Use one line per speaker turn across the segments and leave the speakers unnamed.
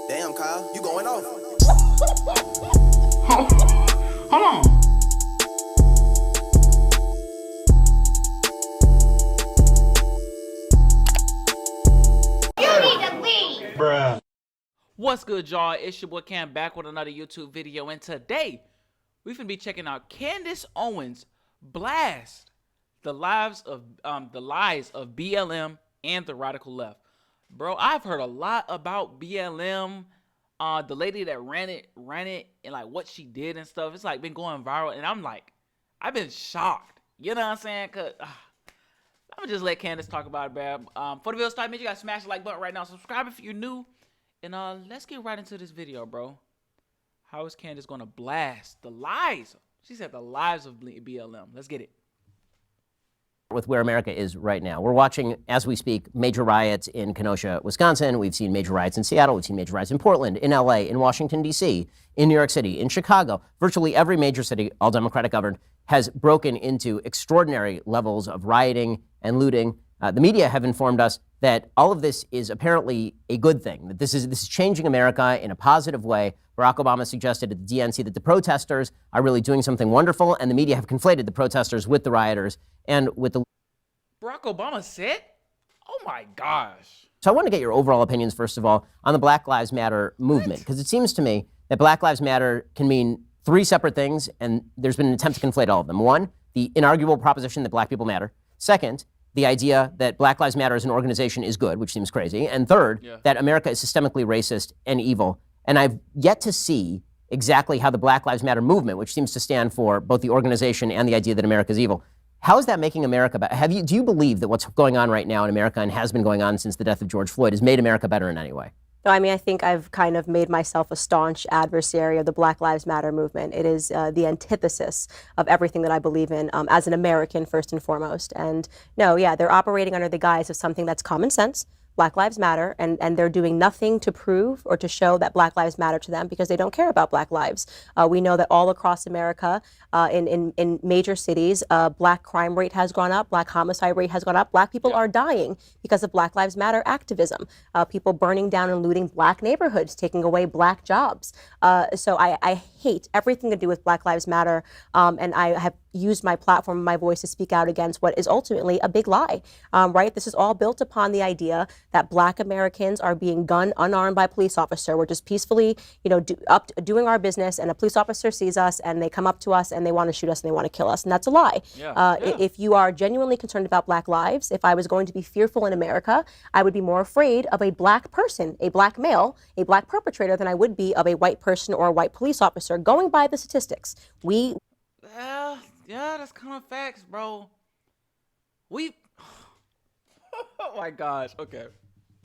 Damn, Kyle, you going off.
Hold on.
You need to leave.
Bruh. What's good, y'all? It's your boy Cam back with another YouTube video, and today we finna be checking out Candace Owens' BLASTS, the lies of BLM and the radical left. Bro, I've heard a lot about BLM. The lady that ran it, and like what she did and stuff. It's like been going viral, and I'm like, I've been shocked. You know what I'm saying? Cause I'm gonna just let Candace talk about it, bro. For the video start, make sure you guys smash the like button right now. Subscribe if you're new, and let's get right into this video, bro. How is Candace gonna blast the lies? She said the lies of BLM. Let's get it.
With where America is right now. We're watching, as we speak, major riots in Kenosha, Wisconsin. We've seen major riots in Seattle. We've seen major riots in Portland, in LA, in Washington, D.C., in New York City, in Chicago. Virtually every major city, all Democratic governed, has broken into extraordinary levels of rioting and looting. The media have informed us that all of this is apparently a good thing, that this is changing America in a positive way. Barack Obama suggested at the DNC that the protesters are really doing something wonderful, and the media have conflated the protesters with the rioters and with the...
Barack Obama said? Oh my gosh.
So I want to get your overall opinions, first of all, on the Black Lives Matter movement, because it seems to me that Black Lives Matter can mean three separate things, and there's been an attempt to conflate all of them. One, the inarguable proposition that black people matter. Second, the idea that Black Lives Matter as an organization is good, which seems crazy. And third, that America is systemically racist and evil. And I've yet to see exactly how the Black Lives Matter movement, which seems to stand for both the organization and the idea that America is evil, how is that making America better? Do you believe that what's going on right now in America and has been going on since the death of George Floyd has made America better in any way?
No, I mean, I think I've kind of made myself a staunch adversary of the Black Lives Matter movement. It is the antithesis of everything that I believe in as an American, first and foremost. And no, yeah, they're operating under the guise of something that's common sense. Black Lives Matter, and they're doing nothing to prove or to show that Black lives matter to them because they don't care about Black lives. We know that all across America, in major cities, Black crime rate has gone up, Black homicide rate has gone up. Black people are dying because of Black Lives Matter activism. People burning down and looting Black neighborhoods, taking away Black jobs. So I hate everything to do with Black Lives Matter, and I have used my platform and my voice to speak out against what is ultimately a big lie, right? This is all built upon the idea that Black Americans are being gunned unarmed by a police officer. We're just peacefully, doing our business, and a police officer sees us and they come up to us and they want to shoot us and they want to kill us. And that's a lie. If you are genuinely concerned about Black lives, if I was going to be fearful in America, I would be more afraid of a Black person, a Black male, a Black perpetrator than I would be of a white person or a white police officer. Going by the statistics,
yeah, that's kind of facts, bro. Oh my gosh. Okay.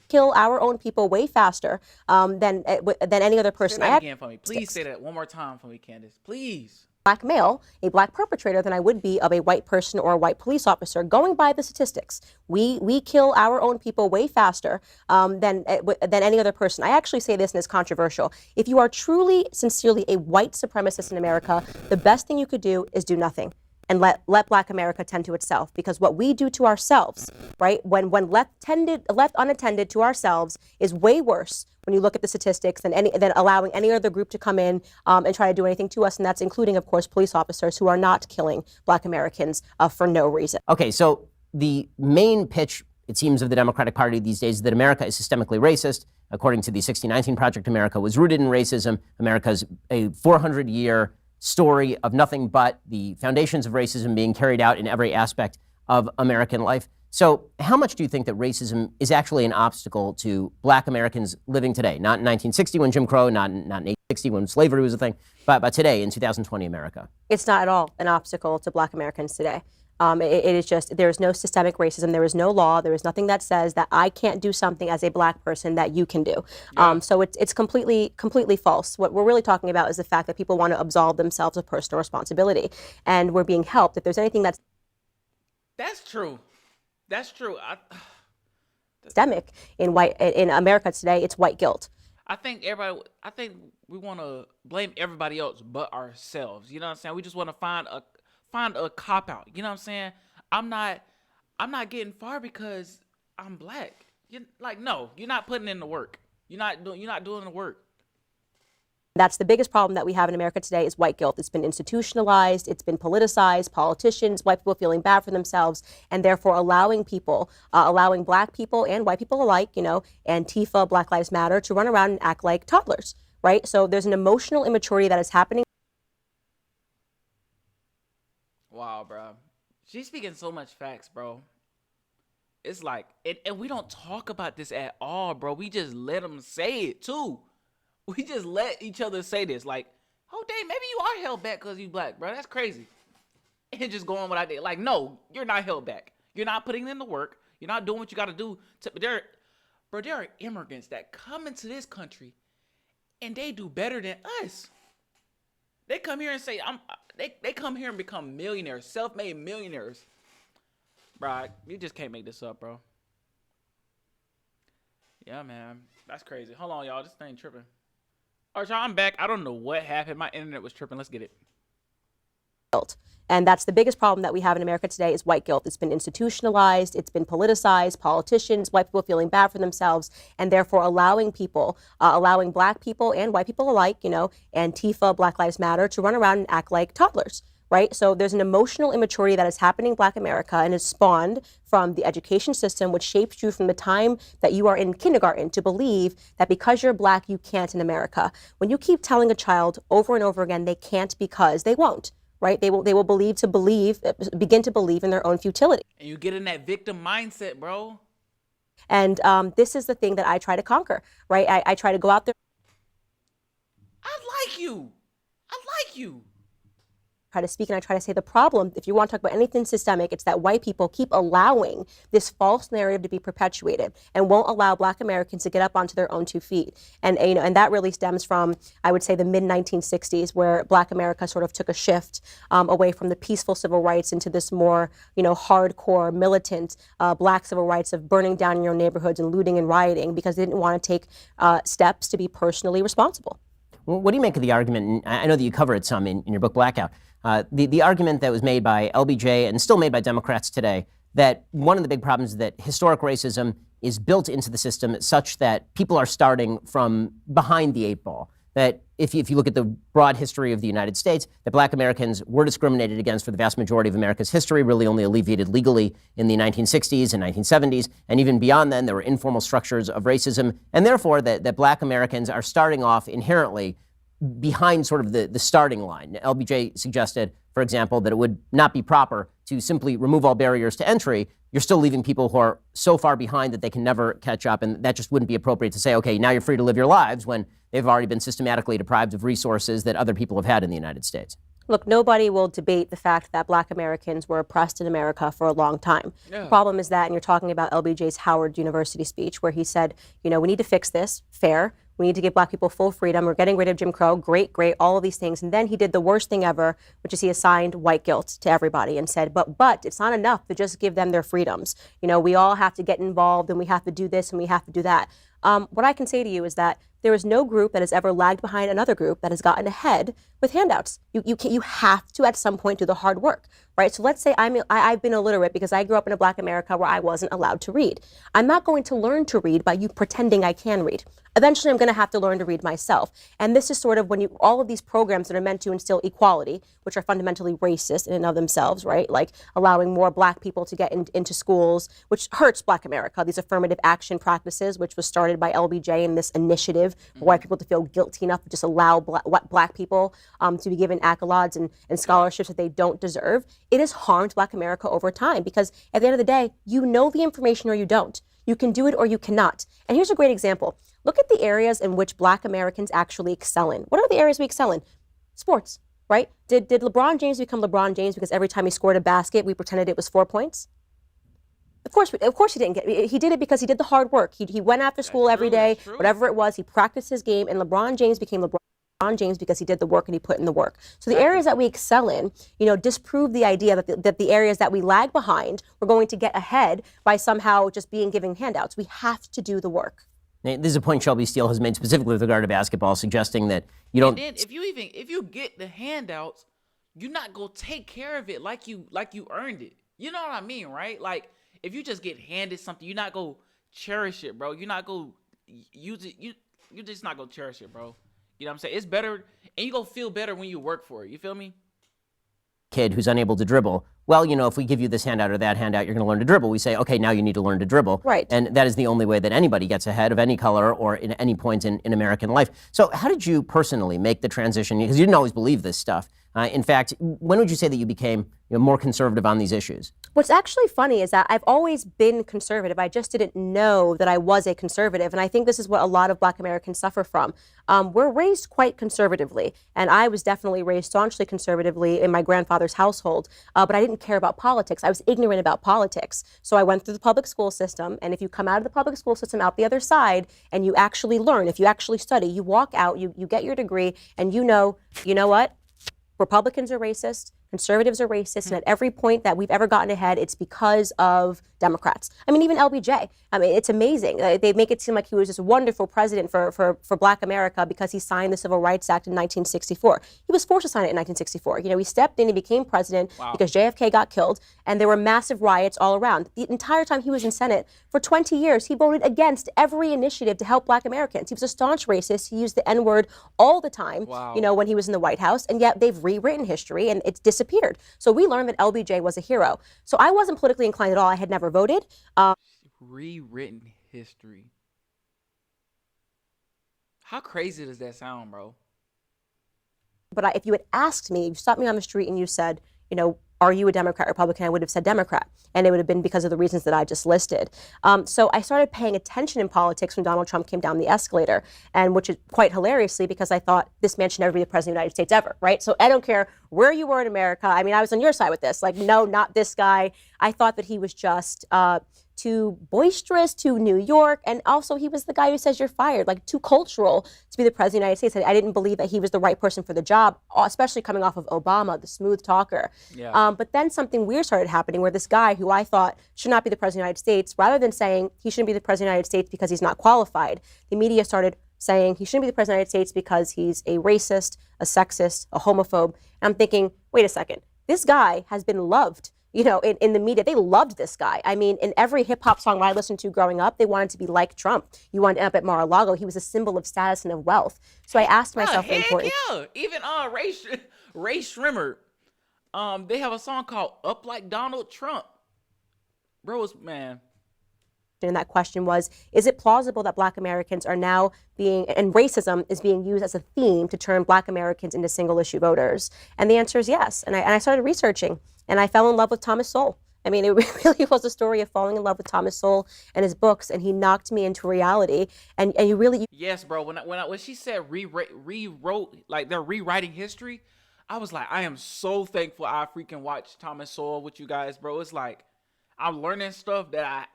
Kill our own people way faster than any other person.
Say that again for me. Please say that one more time for me, Candace. Please.
Black male, a Black perpetrator than I would be of a white person or a white police officer. Going by the statistics, we kill our own people way faster than any other person. I actually say this, and it's controversial. If you are truly, sincerely a white supremacist in America, the best thing you could do is do nothing and let Black America tend to itself. Because what we do to ourselves, right, when left unattended to ourselves, is way worse when you look at the statistics than allowing any other group to come in and try to do anything to us. And that's including, of course, police officers who are not killing Black Americans for no reason.
Okay, so the main pitch, it seems, of the Democratic Party these days is that America is systemically racist. According to the 1619 Project, America was rooted in racism. America's a 400-year story of nothing but the foundations of racism being carried out in every aspect of American life. So how much do you think that racism is actually an obstacle to Black Americans living today? Not in 1960 when Jim Crow, not in 1860 when slavery was a thing, but today in 2020 America.
It's not at all an obstacle to Black Americans today. It is just, there is no systemic racism. There is no law. There is nothing that says that I can't do something as a Black person that you can do. So it's completely false. What we're really talking about is the fact that people want to absolve themselves of personal responsibility, and we're being helped. If there's anything that's
true. That's true.
Systemic in America today, it's white guilt.
I think we want to blame everybody else but ourselves. You know what I'm saying? We just want to find a cop out. You know what I'm saying? I'm not getting far because I'm Black. No, you're not putting in the work. You're not doing the work.
That's the biggest problem that we have in America today is white guilt. It's been institutionalized, it's been politicized, politicians, white people feeling bad for themselves, and therefore allowing people, allowing black people and white people alike, Antifa, Black Lives Matter, to run around and act like toddlers, right? So there's an emotional immaturity that is happening.
Wow, bro. She's speaking so much facts, bro. It's like, and we don't talk about this at all, bro. We just let them say it too. We just let each other say this. Like, oh, dang, maybe you are held back because you black, bro. That's crazy. And just going what I did. Like, no, you're not held back. You're not putting in the work. You're not doing what you got to do. There are immigrants that come into this country and they do better than us. They come here and say, they come here and become millionaires, self-made millionaires. Bro, you just can't make this up, bro. Yeah, man. That's crazy. Hold on, y'all. This thing tripping. All right, y'all, I'm back. I don't know what happened. My internet was tripping. Let's get it.
And that's the biggest problem that we have in America today is white guilt. It's been institutionalized, it's been politicized, politicians, white people feeling bad for themselves, and therefore allowing people, allowing black people and white people alike, Antifa, Black Lives Matter, to run around and act like toddlers. Right? So there's an emotional immaturity that is happening in Black America and is spawned from the education system, which shapes you from the time that you are in kindergarten to believe that because you're black, you can't in America. When you keep telling a child over and over again they can't because they won't, right? They will begin to believe in their own futility.
And you get in that victim mindset, bro.
And this is the thing that I try to conquer, right? I try to go out there.
I like you.
Try to speak and I try to say the problem, if you want to talk about anything systemic, it's that white people keep allowing this false narrative to be perpetuated and won't allow black Americans to get up onto their own 2 feet. And and that really stems from, I would say, the mid 1960s, where black America sort of took a shift away from the peaceful civil rights into this more, hardcore militant black civil rights of burning down your neighborhoods and looting and rioting because they didn't want to take steps to be personally responsible.
Well, what do you make of the argument, and I know that you cover it some in your book Blackout, the argument that was made by LBJ and still made by Democrats today, that one of the big problems is that historic racism is built into the system such that people are starting from behind the 8 ball. That if you look at the broad history of the United States, that black Americans were discriminated against for the vast majority of America's history, really only alleviated legally in the 1960s and 1970s. And even beyond then, there were informal structures of racism. And therefore, that black Americans are starting off inherently behind sort of the starting line. LBJ suggested, for example, that it would not be proper to simply remove all barriers to entry. You're still leaving people who are so far behind that they can never catch up, and that just wouldn't be appropriate to say, okay, now you're free to live your lives when they've already been systematically deprived of resources that other people have had in the United States.
Look, nobody will debate the fact that black Americans were oppressed in America for a long time. Yeah. The problem is that, and you're talking about LBJ's Howard University speech, where he said, we need to fix this, fair. We need to give black people full freedom. We're getting rid of Jim Crow. Great, all of these things. And then he did the worst thing ever, which is he assigned white guilt to everybody and said, but it's not enough to just give them their freedoms. We all have to get involved and we have to do this and we have to do that. What I can say to you is that there is no group that has ever lagged behind another group that has gotten ahead with handouts. You have to at some point do the hard work, right? So let's say I've been illiterate because I grew up in a black America where I wasn't allowed to read. I'm not going to learn to read by you pretending I can read. Eventually, I'm going to have to learn to read myself. And this is sort of when all of these programs that are meant to instill equality, which are fundamentally racist in and of themselves, right? Like allowing more black people to get into schools, which hurts black America. These affirmative action practices, which was started by LBJ in this initiative for white people to feel guilty enough to just allow black people to be given accolades and scholarships that they don't deserve. It has harmed black America over time because at the end of the day, you know the information or you don't. You can do it or you cannot. And here's a great example. Look at the areas in which black Americans actually excel in. What are the areas we excel in? Sports, right? Did LeBron James become LeBron James because every time he scored a basket, we pretended it was 4 points? Of course he didn't he did it because he did the hard work. He went after school every day, whatever it was, he practiced his game, and LeBron James became LeBron James because he did the work and he put in the work. So the areas that we excel in, disprove the idea that the areas that we lag behind, we're going to get ahead by somehow just given handouts. We have to do the work.
This is a point Shelby Steele has made specifically with regard to basketball, suggesting that you don't.
And then if you get the handouts, you're not gonna take care of it like you earned it. You know what I mean, right? Like if you just get handed something, you're not gonna cherish it, bro. You're not gonna you just not gonna cherish it, bro. You know what I'm saying? It's better, and you gonna feel better when you work for it. You feel me?
Kid who's unable to dribble, well, if we give you this handout or that handout, you're going to learn to dribble. We say, okay, now you need to learn to dribble.
Right.
And that is the only way that anybody gets ahead of any color or in any point in American life. So how did you personally make the transition? Because you didn't always believe this stuff. In fact, when would you say that you became more conservative on these issues?
What's actually funny is that I've always been conservative. I just didn't know that I was a conservative. And I think this is what a lot of Black Americans suffer from. We're raised quite conservatively. And I was definitely raised staunchly conservatively in my grandfather's household. But I didn't care about politics. I was ignorant about politics. So I went through the public school system. And if you come out of the public school system out the other side and you actually learn, if you actually study, you walk out, you get your degree, and you know what? Republicans are racist, conservatives are racist, and at every point that we've ever gotten ahead, it's because of Democrats. I mean, even LBJ. I mean, it's amazing. They make it seem like he was this wonderful president for Black America because he signed the Civil Rights Act in 1964. He was forced to sign it in 1964. He stepped in and became president because JFK got killed, and there were massive riots all around. The entire time he was in Senate, for 20 years, he voted against every initiative to help Black Americans. He was a staunch racist. He used the N-word all the time, when he was in the White House, and yet they've rewritten history, and it's disappeared. So we learned that LBJ was a hero. So I wasn't politically inclined at all. I had never voted.
Rewritten history. How crazy does that sound, bro?
But if you had asked me, you stopped me on the street and you said, are you a Democrat, Republican? I would have said Democrat. And it would have been because of the reasons that I just listed. So I started paying attention in politics when Donald Trump came down the escalator, and which is quite hilariously because I thought this man should never be the president of the United States ever, right? So I don't care where you were in America. I mean, I was on your side with this. Like, no, not this guy. I thought that he was just too boisterous, too New York, and also he was the guy who says you're fired, like too cultural to be the president of the United States. I didn't believe that he was the right person for the job, especially coming off of Obama, the smooth talker.
Yeah.
But then something weird started happening where this guy who I thought should not be the president of the United States, rather than saying he shouldn't be the president of the United States because he's not qualified, the media started saying he shouldn't be the president of the United States because he's a racist, a sexist, a homophobe. And I'm thinking, wait a second, this guy has been loved. In the media, they loved this guy. I mean, in every hip hop song I listened to growing up, they wanted to be like Trump. You wanted to end up at Mar-a-Lago. He was a symbol of status and of wealth. So I asked myself the important.
Yeah, even Ray Shrimmer, they have a song called "Up Like Donald Trump." Bro, man.
And that question was, is it plausible that Black Americans are now and racism is being used as a theme to turn Black Americans into single issue voters? And the answer is yes. And I started researching, and I fell in love with Thomas Sowell. I mean, it really was a story of falling in love with Thomas Sowell and his books, and he knocked me into reality. And you really...
Yes, bro. When she said rewrote, like they're rewriting history, I was like, I am so thankful I freaking watched Thomas Sowell with you guys, bro. It's like, I'm learning stuff that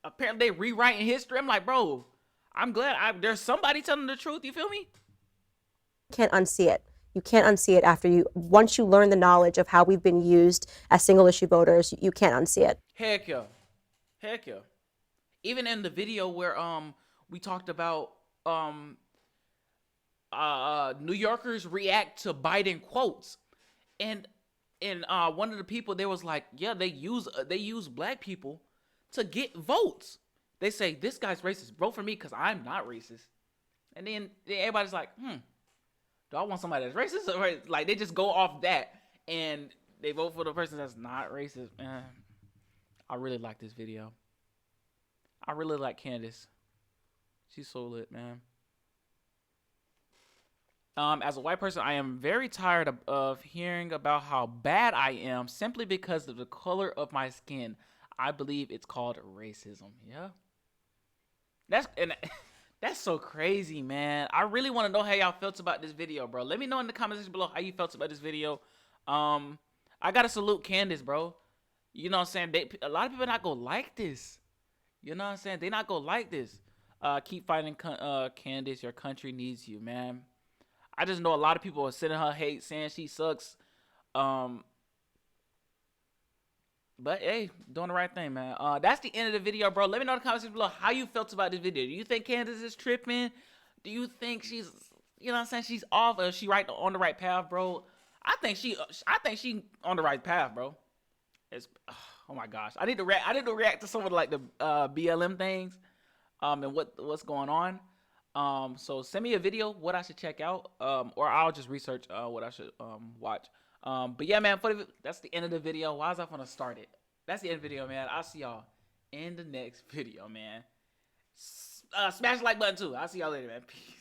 apparently they rewriting history. I'm like, bro, I'm glad there's somebody telling the truth. You feel me?
Can't unsee it. You can't unsee it once you learn the knowledge of how we've been used as single issue voters, you can't unsee it.
Heck yeah. Even in the video where we talked about New Yorkers react to Biden quotes, and one of the people there was like, yeah, they use Black people to get votes. They say, this guy's racist. Vote for me because I'm not racist. And then everybody's like, do I want somebody that's racist? Or, like, they just go off that and they vote for the person that's not racist. I really like this video. I really like Candace. She's so lit, man. As a white person, I am very tired of hearing about how bad I am simply because of the color of my skin. I believe it's called racism. Yeah. That's so crazy, man. I really want to know how y'all felt about this video, bro. Let me know in the comments section below how you felt about this video. I gotta salute Candace, bro. You know what I'm saying? A lot of people not gonna like this. You know what I'm saying? They not gonna like this. Keep fighting, Candace. Your country needs you, man. I just know a lot of people are sending her hate, saying she sucks. But hey, doing the right thing, man. That's the end of the video, bro. Let me know in the comments below how you felt about this video. Do you think Candace is tripping? Do you think she's, you know what I'm saying, she's off, or is she on the right path, bro? I think she on the right path, bro. Oh my gosh, I need to react to some of like the BLM things. and what's going on. So send me a video what I should check out, or I'll just research what I should watch. But yeah, man, that's the end of the video. Why is I gonna start it? That's the end of the video, man. I'll see y'all in the next video, man. Smash the like button too. I'll see y'all later, man. Peace.